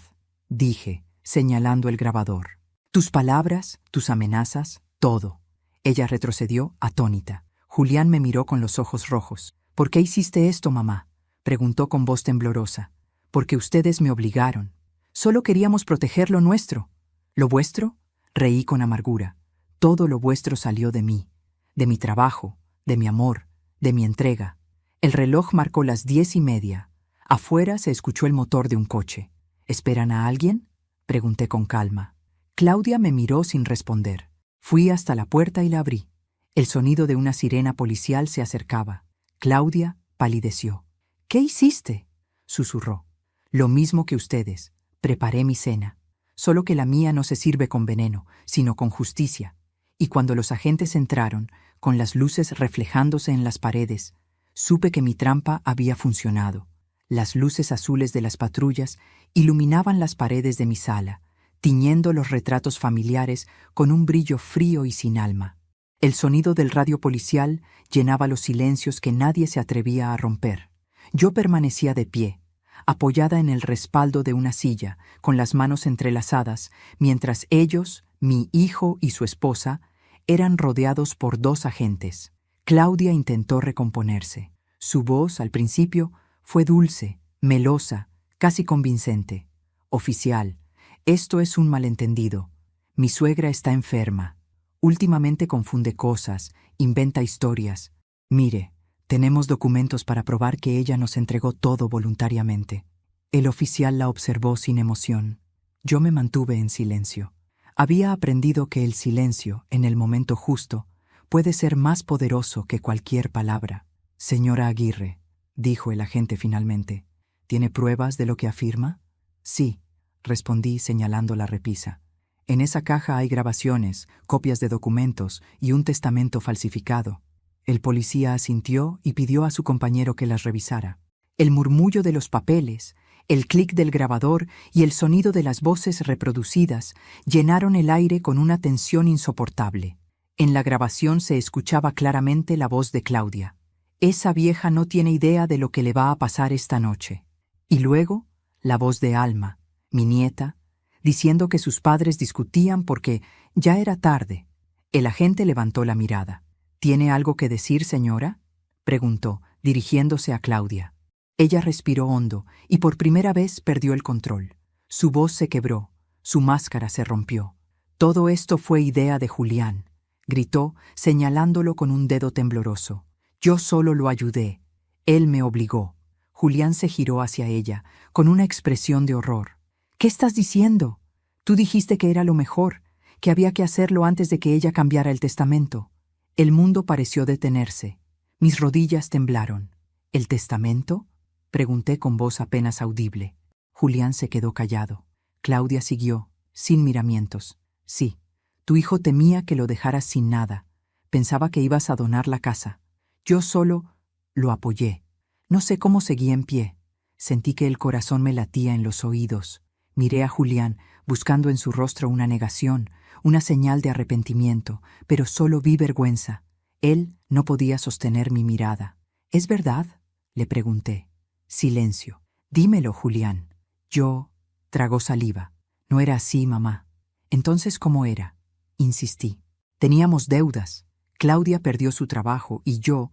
dije, señalando el grabador. «Tus palabras, tus amenazas, todo». Ella retrocedió, atónita. Julián me miró con los ojos rojos. «¿Por qué hiciste esto, mamá?», preguntó con voz temblorosa. «Porque ustedes me obligaron. Solo queríamos proteger lo nuestro». «¿Lo vuestro?», reí con amargura. «Todo lo vuestro salió de mí, de mi trabajo, de mi amor, de mi entrega». El reloj marcó las 10:30. Afuera se escuchó el motor de un coche. «¿Esperan a alguien?», pregunté con calma. Claudia me miró sin responder. Fui hasta la puerta y la abrí. El sonido de una sirena policial se acercaba. Claudia palideció. «¿Qué hiciste?», susurró. «Lo mismo que ustedes. Preparé mi cena. Solo que la mía no se sirve con veneno, sino con justicia». Y cuando los agentes entraron, con las luces reflejándose en las paredes, supe que mi trampa había funcionado. Las luces azules de las patrullas iluminaban las paredes de mi sala, tiñendo los retratos familiares con un brillo frío y sin alma. El sonido del radio policial llenaba los silencios que nadie se atrevía a romper. Yo permanecía de pie, apoyada en el respaldo de una silla, con las manos entrelazadas, mientras ellos, mi hijo y su esposa, eran rodeados por 2 agentes. Claudia intentó recomponerse. Su voz, al principio, fue dulce, melosa, casi convincente. «Oficial, esto es un malentendido. Mi suegra está enferma. Últimamente confunde cosas, inventa historias. Mire, tenemos documentos para probar que ella nos entregó todo voluntariamente». El oficial la observó sin emoción. Yo me mantuve en silencio. Había aprendido que el silencio, en el momento justo, puede ser más poderoso que cualquier palabra. «Señora Aguirre», dijo el agente finalmente, «¿tiene pruebas de lo que afirma?» «Sí», respondí señalando la repisa. «En esa caja hay grabaciones, copias de documentos y un testamento falsificado». El policía asintió y pidió a su compañero que las revisara. El murmullo de los papeles, el clic del grabador y el sonido de las voces reproducidas llenaron el aire con una tensión insoportable. En la grabación se escuchaba claramente la voz de Claudia. «Esa vieja no tiene idea de lo que le va a pasar esta noche». Y luego, la voz de Alma, mi nieta, diciendo que sus padres discutían porque ya era tarde. El agente levantó la mirada. «¿Tiene algo que decir, señora?», preguntó, dirigiéndose a Claudia. Ella respiró hondo y por primera vez perdió el control. Su voz se quebró, su máscara se rompió. «Todo esto fue idea de Julián», gritó, señalándolo con un dedo tembloroso. «Yo solo lo ayudé. Él me obligó». Julián se giró hacia ella, con una expresión de horror. «¿Qué estás diciendo? Tú dijiste que era lo mejor, que había que hacerlo antes de que ella cambiara el testamento». El mundo pareció detenerse. Mis rodillas temblaron. «¿El testamento?», pregunté con voz apenas audible. Julián se quedó callado. Claudia siguió, sin miramientos. «Sí, tu hijo temía que lo dejaras sin nada. Pensaba que ibas a donar la casa. Yo solo lo apoyé. No sé cómo seguí en pie. Sentí que el corazón me latía en los oídos. Miré a Julián, buscando en su rostro una negación, una señal de arrepentimiento, pero solo vi vergüenza. Él no podía sostener mi mirada. «¿Es verdad?», le pregunté. Silencio. «Dímelo, Julián». Yo tragó saliva. «No era así, mamá». «Entonces, ¿cómo era?», insistí. «Teníamos deudas. Claudia perdió su trabajo y yo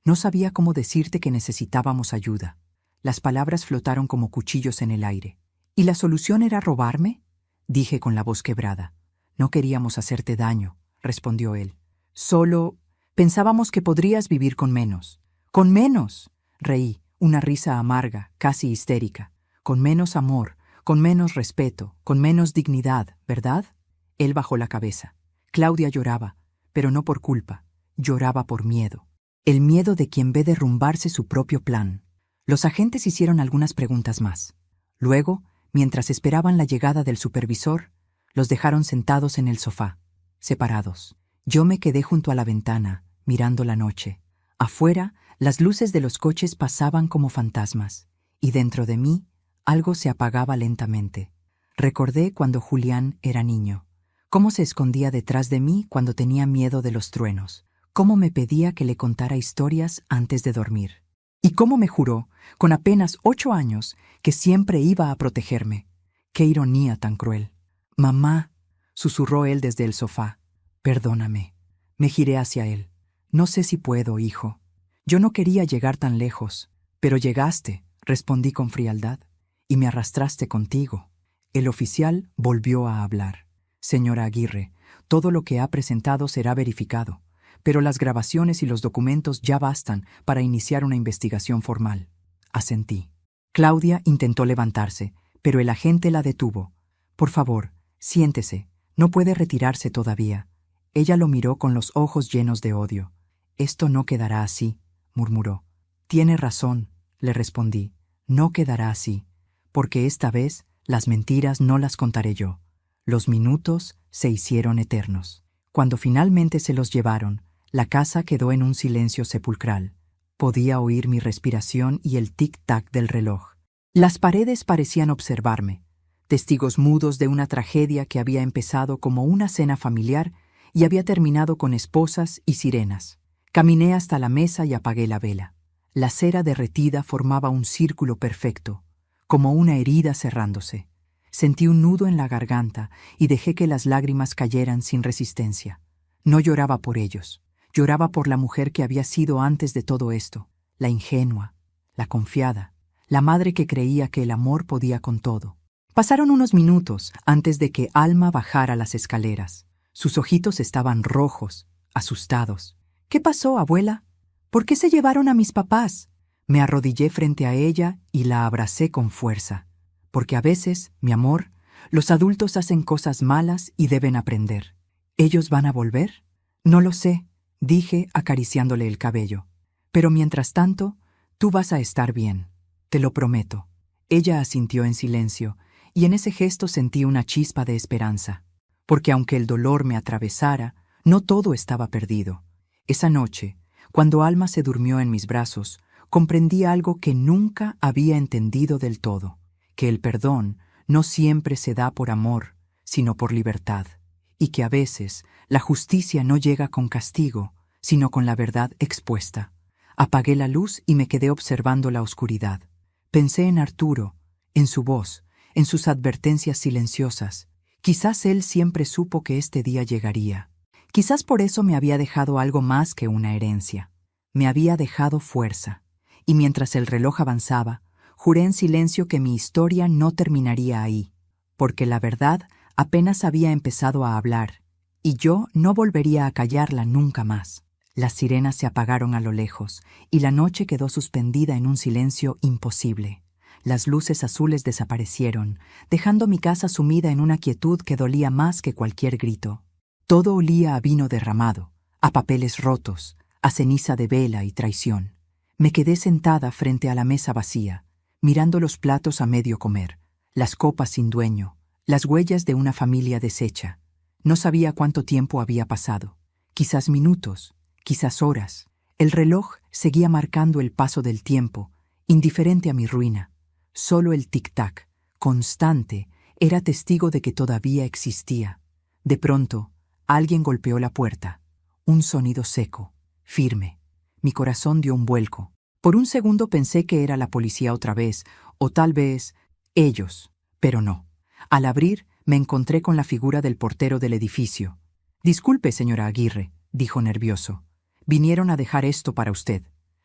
no sabía cómo decirte que necesitábamos ayuda». Las palabras flotaron como cuchillos en el aire. «¿Y la solución era robarme?», dije con la voz quebrada. «No queríamos hacerte daño», respondió él. «Solo pensábamos que podrías vivir con menos». «¿Con menos?», reí, una risa amarga, casi histérica. «Con menos amor, con menos respeto, con menos dignidad, ¿verdad?». Él bajó la cabeza. Claudia lloraba, pero no por culpa, lloraba por miedo. El miedo de quien ve derrumbarse su propio plan. Los agentes hicieron algunas preguntas más. Luego, mientras esperaban la llegada del supervisor, los dejaron sentados en el sofá, separados. Yo me quedé junto a la ventana, mirando la noche. Afuera, las luces de los coches pasaban como fantasmas, y dentro de mí, algo se apagaba lentamente. Recordé cuando Julián era niño, cómo se escondía detrás de mí cuando tenía miedo de los truenos, cómo me pedía que le contara historias antes de dormir. Y cómo me juró, con apenas 8 años, que siempre iba a protegerme. ¡Qué ironía tan cruel! «Mamá», susurró él desde el sofá. «Perdóname». Me giré hacia él. «No sé si puedo, hijo. Yo no quería llegar tan lejos, pero llegaste», respondí con frialdad, «y me arrastraste contigo». El oficial volvió a hablar. «Señora Aguirre, todo lo que ha presentado será verificado, pero las grabaciones y los documentos ya bastan para iniciar una investigación formal». Asentí. Claudia intentó levantarse, pero el agente la detuvo. «Por favor, siéntese. No puede retirarse todavía». Ella lo miró con los ojos llenos de odio. «Esto no quedará así», murmuró. «Tiene razón», le respondí. «No quedará así, porque esta vez las mentiras no las contaré yo». Los minutos se hicieron eternos. Cuando finalmente se los llevaron, la casa quedó en un silencio sepulcral. Podía oír mi respiración y el tic-tac del reloj. Las paredes parecían observarme, testigos mudos de una tragedia que había empezado como una cena familiar y había terminado con esposas y sirenas. Caminé hasta la mesa y apagué la vela. La cera derretida formaba un círculo perfecto, como una herida cerrándose. Sentí un nudo en la garganta y dejé que las lágrimas cayeran sin resistencia. No lloraba por ellos, lloraba por la mujer que había sido antes de todo esto, la ingenua, la confiada, la madre que creía que el amor podía con todo. Pasaron unos minutos antes de que Alma bajara las escaleras. Sus ojitos estaban rojos, asustados. «¿Qué pasó, abuela? ¿Por qué se llevaron a mis papás?» Me arrodillé frente a ella y la abracé con fuerza. Porque a veces, mi amor, los adultos hacen cosas malas y deben aprender. ¿Ellos van a volver? No lo sé, dije acariciándole el cabello. Pero mientras tanto, tú vas a estar bien, te lo prometo. Ella asintió en silencio, y en ese gesto sentí una chispa de esperanza. Porque aunque el dolor me atravesara, no todo estaba perdido. Esa noche, cuando Alma se durmió en mis brazos, comprendí algo que nunca había entendido del todo, que el perdón no siempre se da por amor, sino por libertad, y que a veces la justicia no llega con castigo, sino con la verdad expuesta. Apagué la luz y me quedé observando la oscuridad. Pensé en Arturo, en su voz, en sus advertencias silenciosas. Quizás él siempre supo que este día llegaría. Quizás por eso me había dejado algo más que una herencia. Me había dejado fuerza. Y mientras el reloj avanzaba, juré en silencio que mi historia no terminaría ahí, porque la verdad apenas había empezado a hablar, y yo no volvería a callarla nunca más. Las sirenas se apagaron a lo lejos, y la noche quedó suspendida en un silencio imposible. Las luces azules desaparecieron, dejando mi casa sumida en una quietud que dolía más que cualquier grito. Todo olía a vino derramado, a papeles rotos, a ceniza de vela y traición. Me quedé sentada frente a la mesa vacía, mirando los platos a medio comer, las copas sin dueño, las huellas de una familia deshecha. No sabía cuánto tiempo había pasado, quizás minutos, quizás horas. El reloj seguía marcando el paso del tiempo, indiferente a mi ruina. Solo el tic-tac, constante, era testigo de que todavía existía. De pronto, alguien golpeó la puerta. Un sonido seco, firme. Mi corazón dio un vuelco. Por un segundo pensé que era la policía otra vez, o tal vez ellos, pero no. Al abrir, me encontré con la figura del portero del edificio. «Disculpe, señora Aguirre», dijo nervioso. «Vinieron a dejar esto para usted».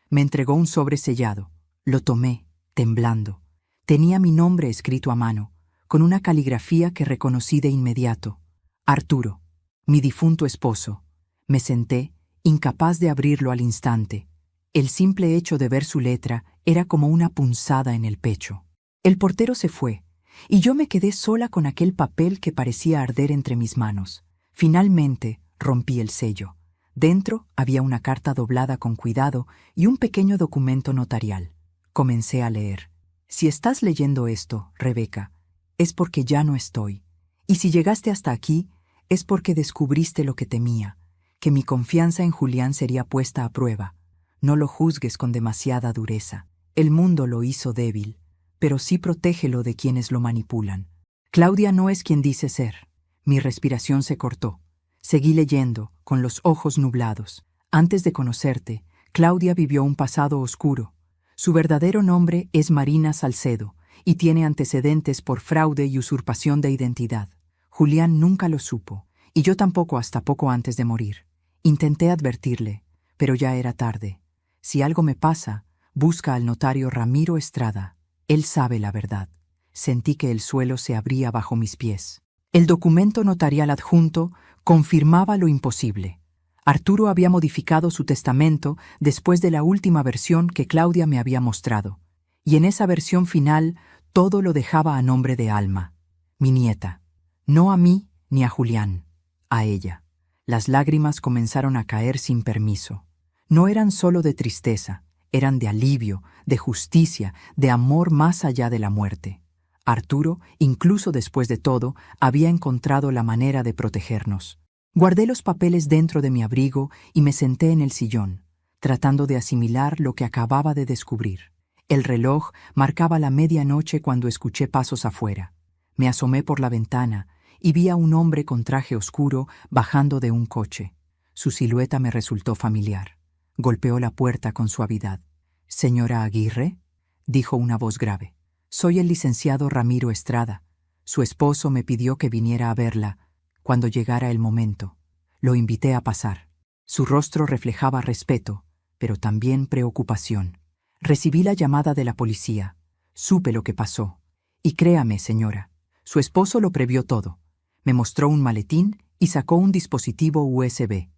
Me entregó un sobre sellado. Lo tomé, temblando. Tenía mi nombre escrito a mano, con una caligrafía que reconocí de inmediato. Arturo, mi difunto esposo. Me senté, incapaz de abrirlo al instante. El simple hecho de ver su letra era como una punzada en el pecho. El portero se fue, y yo me quedé sola con aquel papel que parecía arder entre mis manos. Finalmente rompí el sello. Dentro había una carta doblada con cuidado y un pequeño documento notarial. Comencé a leer. «Si estás leyendo esto, Rebeca, es porque ya no estoy. Y si llegaste hasta aquí, es porque descubriste lo que temía, que mi confianza en Julián sería puesta a prueba. No lo juzgues con demasiada dureza. El mundo lo hizo débil, pero sí protégelo de quienes lo manipulan. Claudia no es quien dice ser». Mi respiración se cortó. Seguí leyendo, con los ojos nublados. Antes de conocerte, Claudia vivió un pasado oscuro. Su verdadero nombre es Marina Salcedo y tiene antecedentes por fraude y usurpación de identidad. Julián nunca lo supo, y yo tampoco hasta poco antes de morir. Intenté advertirle, pero ya era tarde. Si algo me pasa, busca al notario Ramiro Estrada. Él sabe la verdad. Sentí que el suelo se abría bajo mis pies. El documento notarial adjunto confirmaba lo imposible. Arturo había modificado su testamento después de la última versión que Claudia me había mostrado, y en esa versión final todo lo dejaba a nombre de Alma, mi nieta. No a mí ni a Julián, a ella. Las lágrimas comenzaron a caer sin permiso. No eran solo de tristeza, eran de alivio, de justicia, de amor más allá de la muerte. Arturo, incluso después de todo, había encontrado la manera de protegernos. Guardé los papeles dentro de mi abrigo y me senté en el sillón. tratando de asimilar lo que acababa de descubrir. El reloj marcaba la medianoche cuando escuché pasos afuera. Me asomé por la ventana y vi a un hombre con traje oscuro bajando de un coche. Su silueta me resultó familiar. Golpeó la puerta con suavidad. «¿Señora Aguirre?», dijo una voz grave. «Soy el licenciado Ramiro Estrada. Su esposo me pidió que viniera a verla cuando llegara el momento. Lo invité a pasar». Su rostro reflejaba respeto, pero también preocupación. Recibí la llamada de la policía. Supe lo que pasó. Y créame, señora, su esposo lo previó todo. Me mostró un maletín y sacó un dispositivo USB.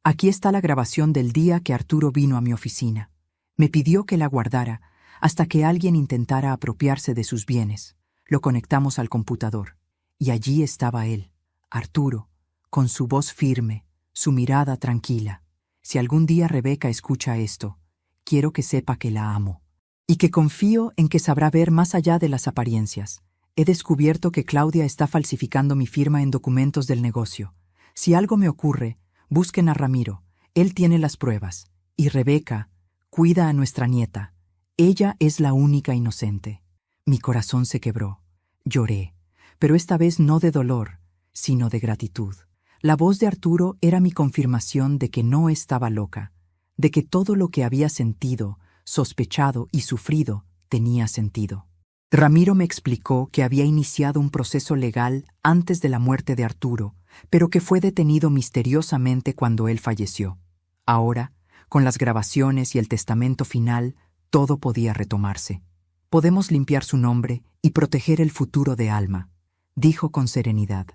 Aquí está la grabación del día que Arturo vino a mi oficina. Me pidió que la guardara hasta que alguien intentara apropiarse de sus bienes. Lo conectamos al computador. Y allí estaba él, Arturo, con su voz firme, su mirada tranquila. Si algún día Rebeca escucha esto, quiero que sepa que la amo. Y que confío en que sabrá ver más allá de las apariencias. He descubierto que Claudia está falsificando mi firma en documentos del negocio. Si algo me ocurre, busquen a Ramiro. Él tiene las pruebas. Y Rebeca, cuida a nuestra nieta. Ella es la única inocente. Mi corazón se quebró. Lloré, pero esta vez no de dolor, sino de gratitud. La voz de Arturo era mi confirmación de que no estaba loca, de que todo lo que había sentido, sospechado y sufrido tenía sentido. Ramiro me explicó que había iniciado un proceso legal antes de la muerte de Arturo, pero que fue detenido misteriosamente cuando él falleció. Ahora, con las grabaciones y el testamento final, todo podía retomarse. Podemos limpiar su nombre y proteger el futuro de Alma, dijo con serenidad.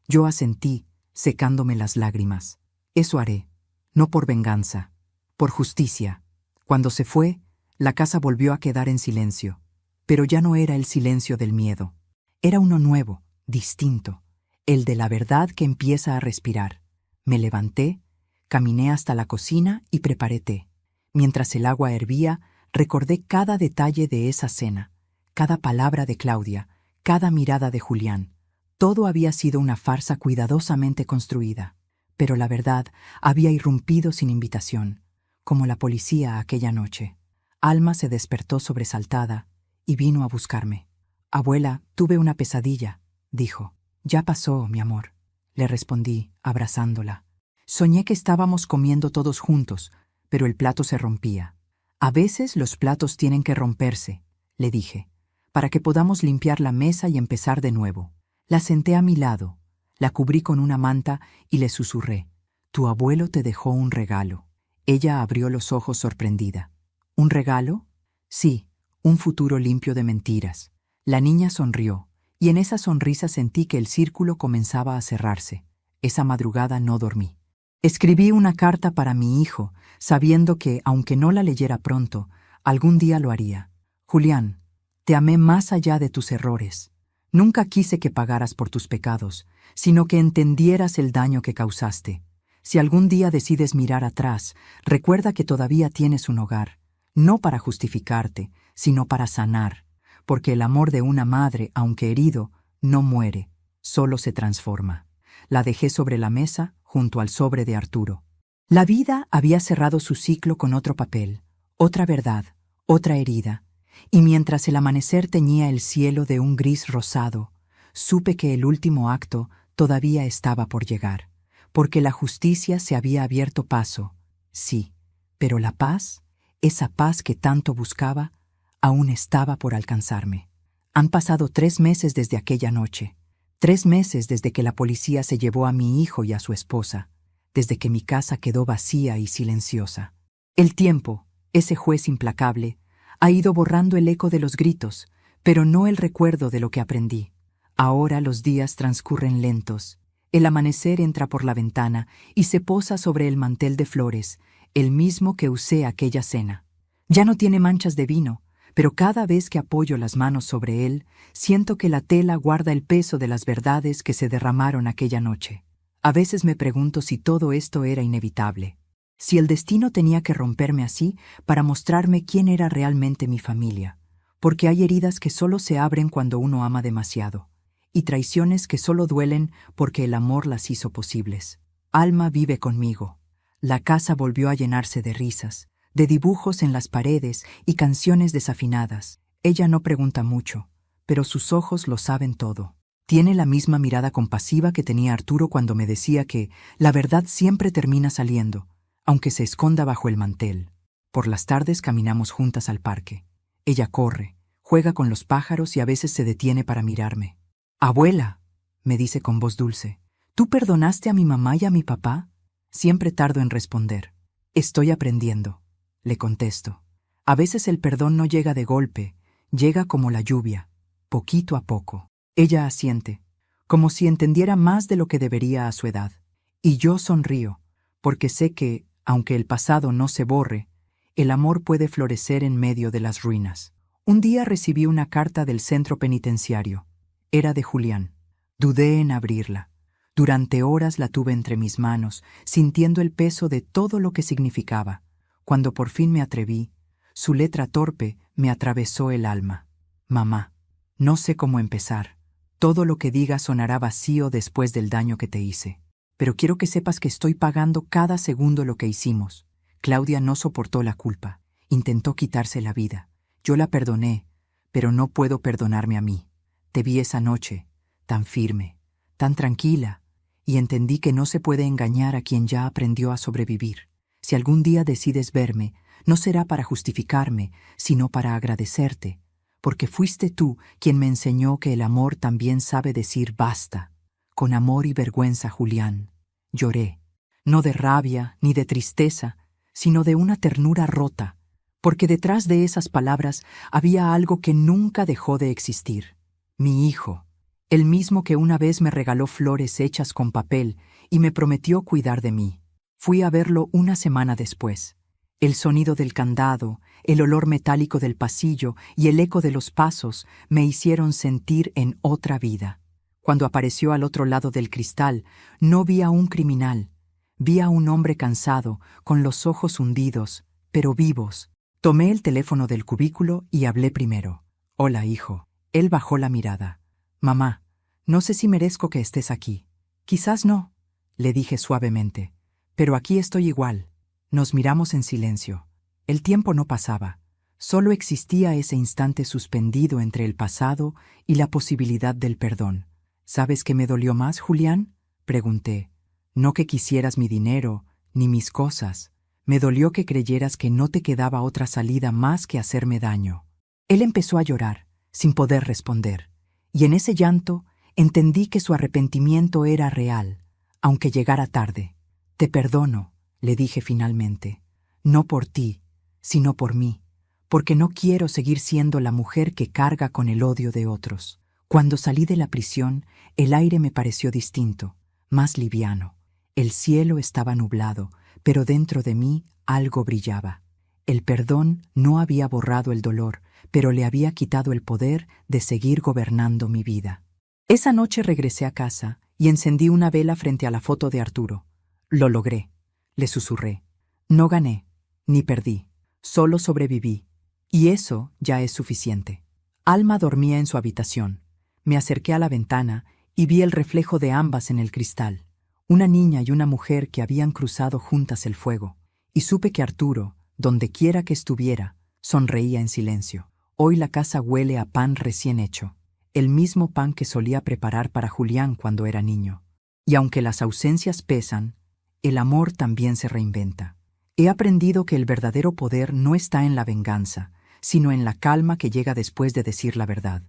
Yo asentí, secándome las lágrimas. Eso haré, no por venganza, por justicia. Cuando se fue, la casa volvió a quedar en silencio, pero ya no era el silencio del miedo. Era uno nuevo, distinto, el de la verdad que empieza a respirar. Me levanté, caminé hasta la cocina y preparé té. Mientras el agua hervía, recordé cada detalle de esa cena, cada palabra de Claudia, cada mirada de Julián. Todo había sido una farsa cuidadosamente construida, pero la verdad había irrumpido sin invitación, como la policía aquella noche. Alma se despertó sobresaltada y vino a buscarme. «Abuela, tuve una pesadilla», dijo. «Ya pasó, mi amor», le respondí, abrazándola. «Soñé que estábamos comiendo todos juntos, pero el plato se rompía. A veces los platos tienen que romperse», le dije, «para que podamos limpiar la mesa y empezar de nuevo». La senté a mi lado, la cubrí con una manta y le susurré. «Tu abuelo te dejó un regalo». Ella abrió los ojos sorprendida. «¿Un regalo?» «Sí, un futuro limpio de mentiras». La niña sonrió, y en esa sonrisa sentí que el círculo comenzaba a cerrarse. Esa madrugada no dormí. Escribí una carta para mi hijo, sabiendo que, aunque no la leyera pronto, algún día lo haría. «Julián, te amé más allá de tus errores. Nunca quise que pagaras por tus pecados, sino que entendieras el daño que causaste. Si algún día decides mirar atrás, recuerda que todavía tienes un hogar, no para justificarte, sino para sanar, porque el amor de una madre, aunque herido, no muere, solo se transforma». La dejé sobre la mesa, junto al sobre de Arturo. La vida había cerrado su ciclo con otro papel, otra verdad, otra herida, y mientras el amanecer teñía el cielo de un gris rosado, supe que el último acto todavía estaba por llegar, porque la justicia se había abierto paso, sí, pero la paz, esa paz que tanto buscaba, aún estaba por alcanzarme. Han pasado 3 meses desde aquella noche, 3 meses desde que la policía se llevó a mi hijo y a su esposa, desde que mi casa quedó vacía y silenciosa. El tiempo, ese juez implacable, ha ido borrando el eco de los gritos, pero no el recuerdo de lo que aprendí. Ahora los días transcurren lentos. El amanecer entra por la ventana y se posa sobre el mantel de flores, el mismo que usé aquella cena. Ya no tiene manchas de vino, pero cada vez que apoyo las manos sobre él, siento que la tela guarda el peso de las verdades que se derramaron aquella noche. A veces me pregunto si todo esto era inevitable. Si el destino tenía que romperme así para mostrarme quién era realmente mi familia, porque hay heridas que solo se abren cuando uno ama demasiado, y traiciones que solo duelen porque el amor las hizo posibles. Alma vive conmigo. La casa volvió a llenarse de risas, de dibujos en las paredes y canciones desafinadas. Ella no pregunta mucho, pero sus ojos lo saben todo. Tiene la misma mirada compasiva que tenía Arturo cuando me decía que la verdad siempre termina saliendo, aunque se esconda bajo el mantel. Por las tardes caminamos juntas al parque. Ella corre, juega con los pájaros y a veces se detiene para mirarme. «Abuela», me dice con voz dulce, «¿tú perdonaste a mi mamá y a mi papá?» Siempre tardo en responder. «Estoy aprendiendo», le contesto. A veces el perdón no llega de golpe, llega como la lluvia, poquito a poco. Ella asiente, como si entendiera más de lo que debería a su edad. Y yo sonrío, porque sé que, aunque el pasado no se borre, el amor puede florecer en medio de las ruinas. Un día recibí una carta del centro penitenciario. Era de Julián. Dudé en abrirla. Durante horas la tuve entre mis manos, sintiendo el peso de todo lo que significaba. Cuando por fin me atreví, su letra torpe me atravesó el alma. «Mamá, no sé cómo empezar. Todo lo que diga sonará vacío después del daño que te hice. Pero quiero que sepas que estoy pagando cada segundo lo que hicimos. Claudia no soportó la culpa. Intentó quitarse la vida. Yo la perdoné, pero no puedo perdonarme a mí. Te vi esa noche, tan firme, tan tranquila, y entendí que no se puede engañar a quien ya aprendió a sobrevivir. Si algún día decides verme, no será para justificarme, sino para agradecerte, porque fuiste tú quien me enseñó que el amor también sabe decir basta. Con amor y vergüenza, Julián. Lloré, no de rabia ni de tristeza, sino de una ternura rota, porque detrás de esas palabras había algo que nunca dejó de existir. Mi hijo, el mismo que una vez me regaló flores hechas con papel y me prometió cuidar de mí. Fui a verlo una semana después. El sonido del candado, el olor metálico del pasillo y el eco de los pasos me hicieron sentir en otra vida. Cuando apareció al otro lado del cristal, no vi a un criminal. Vi a un hombre cansado, con los ojos hundidos, pero vivos. Tomé el teléfono del cubículo y hablé primero. «Hola, hijo». Él bajó la mirada. «Mamá, no sé si merezco que estés aquí». «Quizás no», le dije suavemente, «pero aquí estoy igual». Nos miramos en silencio. El tiempo no pasaba. Solo existía ese instante suspendido entre el pasado y la posibilidad del perdón. «¿Sabes qué me dolió más, Julián?», pregunté. «No que quisieras mi dinero, ni mis cosas. Me dolió que creyeras que no te quedaba otra salida más que hacerme daño». Él empezó a llorar, sin poder responder. Y en ese llanto entendí que su arrepentimiento era real, aunque llegara tarde. «Te perdono», le dije finalmente. «No por ti, sino por mí, porque no quiero seguir siendo la mujer que carga con el odio de otros». Cuando salí de la prisión, el aire me pareció distinto, más liviano. El cielo estaba nublado, pero dentro de mí algo brillaba. El perdón no había borrado el dolor, pero le había quitado el poder de seguir gobernando mi vida. Esa noche regresé a casa y encendí una vela frente a la foto de Arturo. «Lo logré», le susurré. «No gané, ni perdí, solo sobreviví. Y eso ya es suficiente». Alma dormía en su habitación. Me acerqué a la ventana y vi el reflejo de ambas en el cristal. Una niña y una mujer que habían cruzado juntas el fuego. Y supe que Arturo, donde quiera que estuviera, sonreía en silencio. Hoy la casa huele a pan recién hecho, el mismo pan que solía preparar para Julián cuando era niño. Y aunque las ausencias pesan, el amor también se reinventa. He aprendido que el verdadero poder no está en la venganza, sino en la calma que llega después de decir la verdad.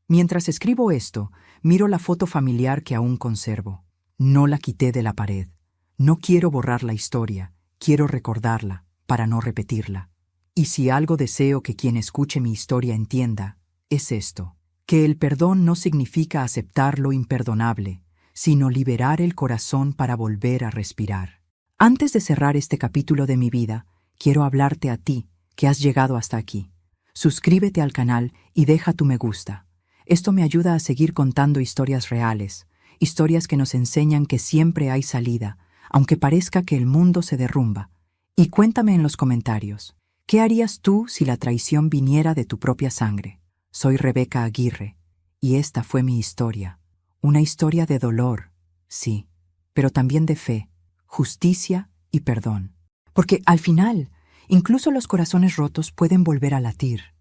Mientras escribo esto, miro la foto familiar que aún conservo. No la quité de la pared. No quiero borrar la historia, quiero recordarla, para no repetirla. Y si algo deseo que quien escuche mi historia entienda, es esto: que el perdón no significa aceptar lo imperdonable, sino liberar el corazón para volver a respirar. Antes de cerrar este capítulo de mi vida, quiero hablarte a ti, que has llegado hasta aquí. Suscríbete al canal y deja tu me gusta. Esto me ayuda a seguir contando historias reales, historias que nos enseñan que siempre hay salida, aunque parezca que el mundo se derrumba. Y cuéntame en los comentarios, ¿qué harías tú si la traición viniera de tu propia sangre? Soy Rebeca Aguirre, y esta fue mi historia. Una historia de dolor, sí, pero también de fe, justicia y perdón. Porque al final, Incluso los corazones rotos pueden volver a latir.